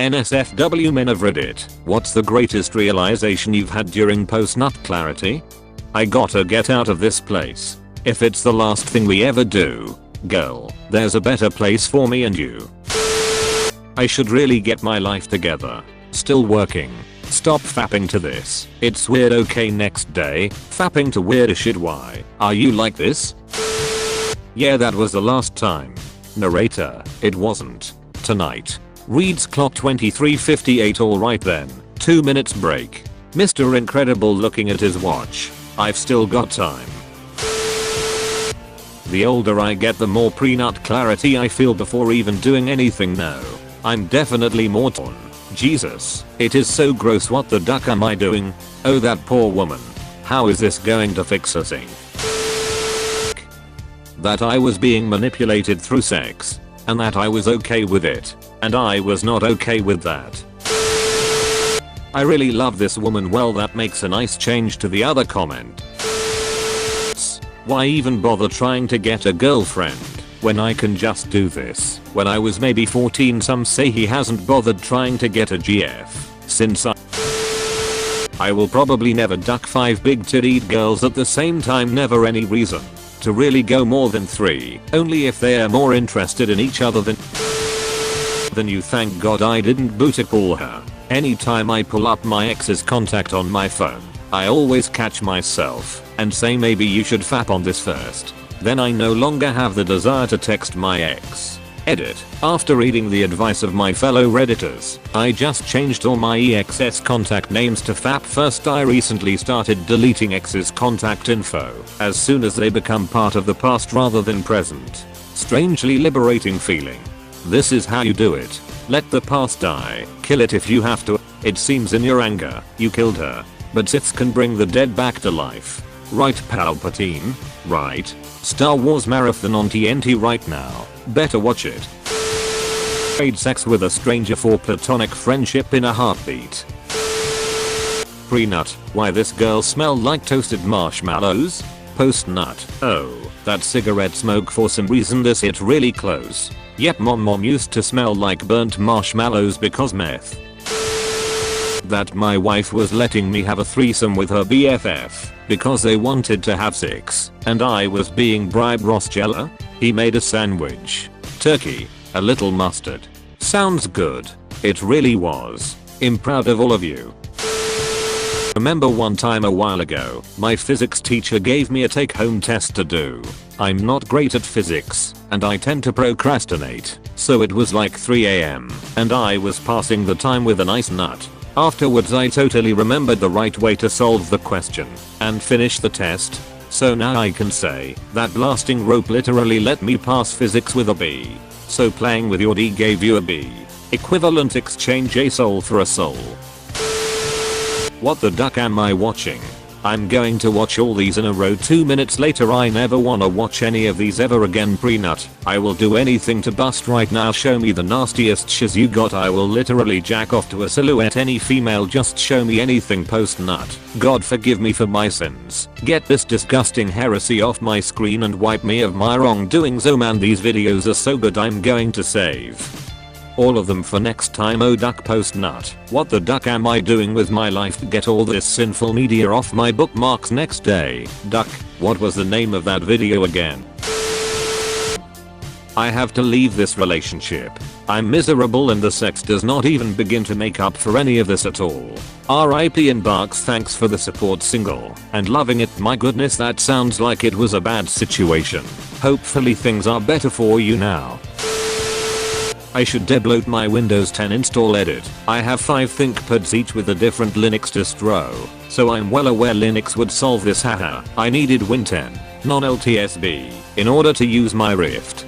NSFW men of Reddit, what's the greatest realization you've had during post-nut clarity? I gotta get out of this place. If it's the last thing we ever do, girl, there's a better place for me and you. I should really get my life together. Still working. Stop fapping to this. It's weird. Okay, next day. Fapping to weirder shit. Why are you like this? Yeah, that was the last time. Narrator, it wasn't. Tonight. Reads clock 23:58. Alright then. 2 minutes break. Mr. Incredible looking at his watch. I've still got time. The older I get, the more pre-nut clarity I feel before even doing anything. No. I'm definitely more torn. Jesus, it is so gross. What the duck am I doing? Oh, that poor woman. How is this going to fix a thing? That I was being manipulated through sex. And that I was okay with it. And I was not okay with that. I really love this woman. Well, that makes a nice change to the other comment. Why even bother trying to get a girlfriend when I can just do this? When I was maybe 14, some say he hasn't bothered trying to get a GF since I will probably never duck 5 big tittied girls at the same time. Never any reason to really go more than 3, only if they are more interested in each other than you. Thank God I didn't booty call her. Anytime I pull up my ex's contact on my phone, I always catch myself and say maybe you should fap on this first. Then I no longer have the desire to text my ex. Edit. After reading the advice of my fellow redditors, I just changed all my ex's contact names to fap first. I recently started deleting ex's contact info as soon as they become part of the past rather than present. Strangely liberating feeling. This is how you do it. Let the past die. Kill it if you have to. It seems in your anger, you killed her. But Siths can bring the dead back to life. Right, Palpatine? Right. Star Wars Marathon on TNT right now. Better watch it. Trade sex with a stranger for platonic friendship in a heartbeat. Pre-nut. Why this girl smell like toasted marshmallows? Post-nut. Oh, that cigarette smoke. For some reason this hit really close. Yep, mom used to smell like burnt marshmallows because meth. That my wife was letting me have a threesome with her BFF because they wanted to have sex and I was being bribed. Rossjella? He made a sandwich. Turkey. A little mustard. Sounds good. It really was. I'm proud of all of you. Remember one time a while ago, my physics teacher gave me a take-home test to do. I'm not great at physics, and I tend to procrastinate, so it was like 3 AM, and I was passing the time with a nice nut. Afterwards I totally remembered the right way to solve the question, and finish the test. So now I can say that blasting rope literally let me pass physics with a B. So playing with your D gave you a B. Equivalent exchange a soul for a soul. What the duck am I watching? I'm going to watch all these in a row. 2 minutes later. I never wanna watch any of these ever again. Pre-nut. I will do anything to bust right now. Show me the nastiest shiz you got. I will literally jack off to a silhouette. Any female, just show me anything. Post-nut. God forgive me for my sins. Get this disgusting heresy off my screen and wipe me of my wrongdoings. Oh man, these videos are so good. I'm going to save all of them for next time. Oh duck. Post-nut. What the duck am I doing with my life? Get all this sinful media off my bookmarks. Next day. Duck. What was the name of that video again? I have to leave this relationship. I'm miserable and the sex does not even begin to make up for any of this at all. RIP Embarks. Thanks for the support. Single and loving it. My goodness, that sounds like it was a bad situation. Hopefully things are better for you now. I should debloat my Windows 10 install. Edit. I have 5 ThinkPads each with a different Linux distro, so I'm well aware Linux would solve this. Haha. I needed Win 10, non-LTSB, in order to use my Rift.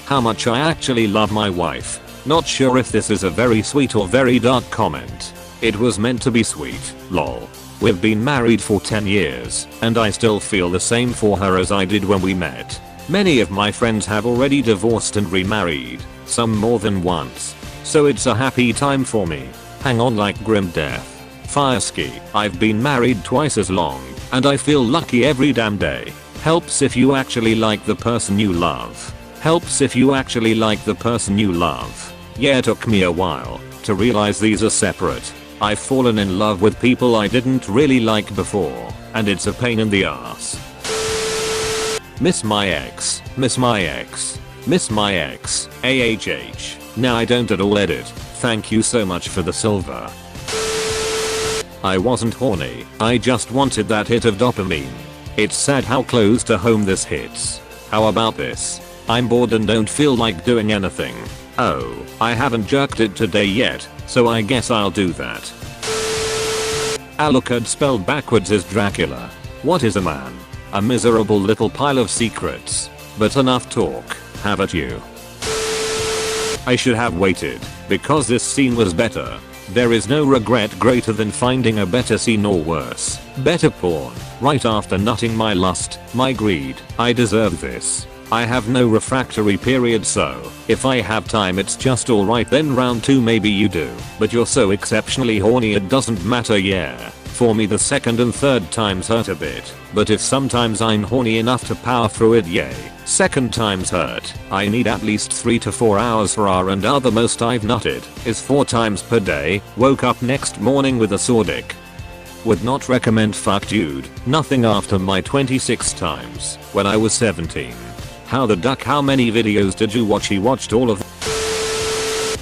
How much I actually love my wife. Not sure if this is a very sweet or very dark comment. It was meant to be sweet, lol. We've been married for 10 years, and I still feel the same for her as I did when we met. Many of my friends have already divorced and remarried, some more than once. So it's a happy time for me. Hang on like grim death. Fireski. I've been married twice as long, and I feel lucky every damn day. Helps if you actually like the person you love. Helps if you actually like the person you love. Yeah, it took me a while to realize these are separate. I've fallen in love with people I didn't really like before, and it's a pain in the ass. Miss my ex, miss my ex, miss my ex, AHH. Now I don't at all edit. Thank you so much for the silver. I wasn't horny, I just wanted that hit of dopamine. It's sad how close to home this hits. How about this? I'm bored and don't feel like doing anything. Oh, I haven't jerked it today yet, so I guess I'll do that. Alucard spelled backwards is Dracula. What is a man? A miserable little pile of secrets. But enough talk, have at you. I should have waited, because this scene was better. There is no regret greater than finding a better scene or worse, better porn, right after nutting my lust, my greed. I deserve this. I have no refractory period, so if I have time it's just alright, then round 2 maybe you do, but you're so exceptionally horny it doesn't matter. Yeah, for me the second and third times hurt a bit, but if sometimes I'm horny enough to power through it, yay. Second times hurt. I need at least 3 to 4 hours for R&R. The most I've nutted is 4 times per day. Woke up next morning with a sore dick. Would not recommend. Fuck dude. Nothing after my 26 times when I was 17. How the duck? How many videos did you watch? He watched all of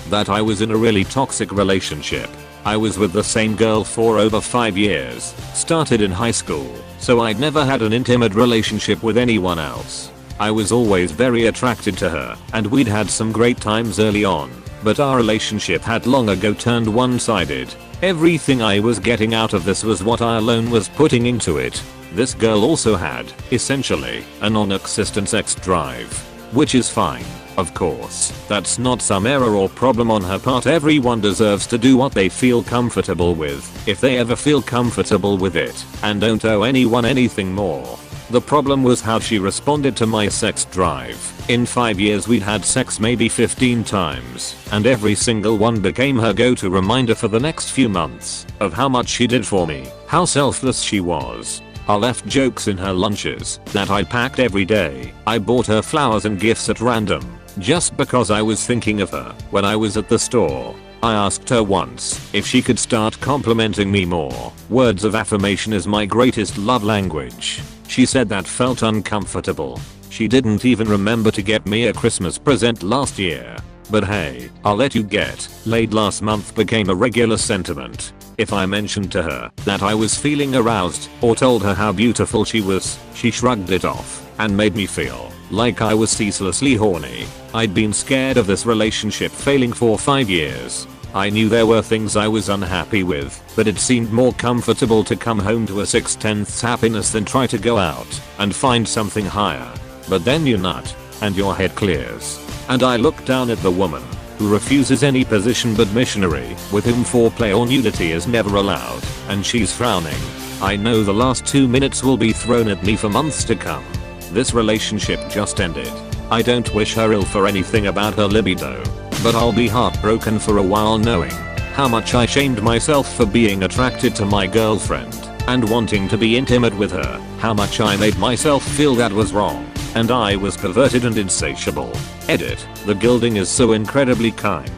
that. I was in a really toxic relationship. I was with the same girl for over 5 years. Started in high school, so I'd never had an intimate relationship with anyone else. I was always very attracted to her, and we'd had some great times early on, but our relationship had long ago turned one-sided. Everything I was getting out of this was what I alone was putting into it. This girl also had, essentially, a non-existent sex drive. Which is fine, of course. That's not some error or problem on her part. Everyone deserves to do what they feel comfortable with, if they ever feel comfortable with it, and don't owe anyone anything more. The problem was how she responded to my sex drive. In 5 years we'd had sex maybe 15 times, and every single one became her go-to reminder for the next few months of how much she did for me, how selfless she was. I left jokes in her lunches that I'd packed every day. I bought her flowers and gifts at random, just because I was thinking of her. When I was at the store, I asked her once if she could start complimenting me more. Words of affirmation is my greatest love language. She said that felt uncomfortable. She didn't even remember to get me a Christmas present last year. But hey, I'll let you get laid last month became a regular sentiment. If I mentioned to her that I was feeling aroused or told her how beautiful she was, she shrugged it off and made me feel like I was ceaselessly horny. I'd been scared of this relationship failing for 5 years. I knew there were things I was unhappy with, but it seemed more comfortable to come home to a 6/10 happiness than try to go out and find something higher. But then you nut, and your head clears. And I look down at the woman who refuses any position but missionary, with whom foreplay or nudity is never allowed, and she's frowning. I know the last 2 minutes will be thrown at me for months to come. This relationship just ended. I don't wish her ill for anything about her libido, but I'll be heartbroken for a while knowing how much I shamed myself for being attracted to my girlfriend and wanting to be intimate with her, how much I made myself feel that was wrong, and I was perverted and insatiable. Edit, the gilding is so incredibly kind.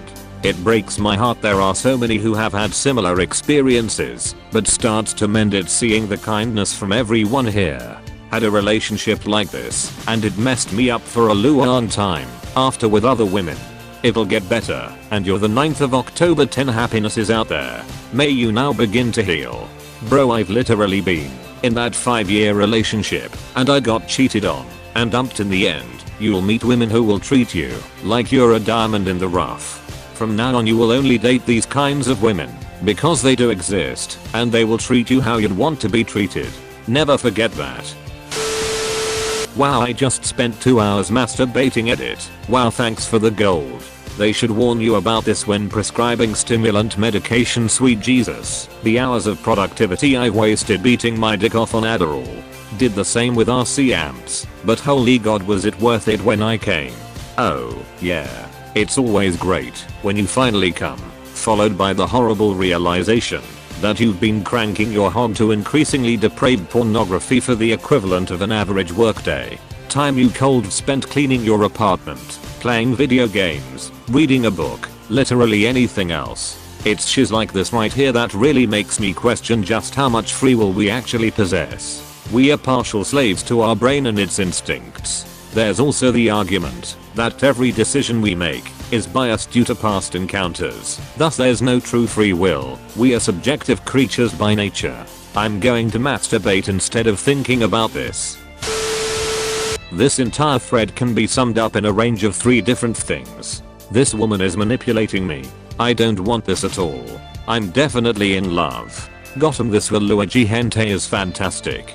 It breaks my heart there are so many who have had similar experiences, but starts to mend it seeing the kindness from everyone here. Had a relationship like this, and it messed me up for a long time, after with other women. It'll get better, and you're the 9th of October. 10 happiness is out there. May you now begin to heal. Bro, I've literally been in that 5-year relationship, and I got cheated on and dumped in the end. You'll meet women who will treat you like you're a diamond in the rough. From now on you will only date these kinds of women, because they do exist, and they will treat you how you'd want to be treated. Never forget that. Wow, I just spent 2 hours masturbating. Edit. Wow, thanks for the gold. They should warn you about this when prescribing stimulant medication. Sweet Jesus, the hours of productivity I've wasted beating my dick off on Adderall. Did the same with RC amps, but holy god was it worth it when I came. Oh, yeah. It's always great when you finally come, followed by the horrible realization that you've been cranking your hog to increasingly depraved pornography for the equivalent of an average workday. Time you cold spent cleaning your apartment, playing video games, reading a book, literally anything else. It's shiz like this right here that really makes me question just how much free will we actually possess. We are partial slaves to our brain and its instincts. There's also the argument that every decision we make is biased due to past encounters. Thus there's no true free will. We are subjective creatures by nature. I'm going to masturbate instead of thinking about this. This entire thread can be summed up in a range of 3 different things. This woman is manipulating me. I don't want this at all. I'm definitely in love. Gotham, this Waluigi hentai is fantastic.